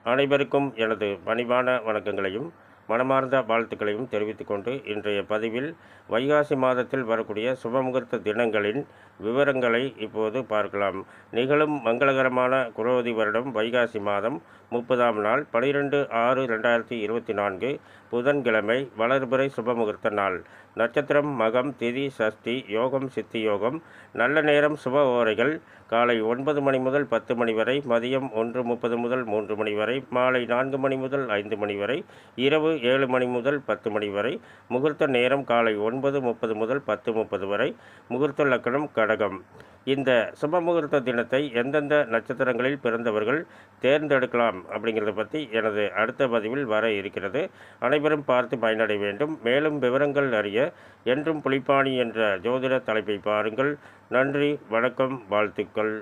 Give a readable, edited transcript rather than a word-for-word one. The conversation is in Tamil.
அனைவருக்கும் எனது பணிவான வணக்கங்களையும் மனமார்ந்த வாழ்த்துக்களையும் தெரிவித்துக் கொண்டு இன்றைய பதிவில் வைகாசி மாதத்தில் வரக்கூடிய சுபமுகூர்த்த தினங்களின் விவரங்களை இப்போது பார்க்கலாம். நிகழும் மங்களகரமான குரோதி வருடம் வைகாசி மாதம் 30ஆம் நாள் 12/6/2024 புதன்கிழமை வளர்பிறை சுபமுகூர்த்த நாள். நட்சத்திரம் மகம், திதி சஷ்டி, யோகம் சித்தி யோகம். நல்ல நேரம் சுப ஓரைகள் காலை 9 மணி முதல் 10 மணி வரை, மதியம் 1:30 முதல் 3 மணி வரை, மாலை 4 மணி முதல் 5 மணி வரை, இரவு 7 மணி முதல் 10 மணி வரை. முகூர்த்த நேரம் காலை 9:30 முதல் 10:30 வரை. முகூர்த்த லக்கணம் கடகம். இந்த சுபமுகூர்த்த தினத்தை எந்தெந்த நட்சத்திரங்களில் பிறந்தவர்கள் தேர்ந்தெடுக்கலாம் அப்படிங்கிறத பற்றி எனது அடுத்த பதிவில் வர இருக்கிறது. அனைவரும் பார்த்து பயனடைய வேண்டும். மேலும் விவரங்கள் அறிய என்றும் புலிப்பாணி என்ற ஜோதிட தலைப்பை பாருங்கள். நன்றி, வணக்கம், வாழ்த்துக்கள்.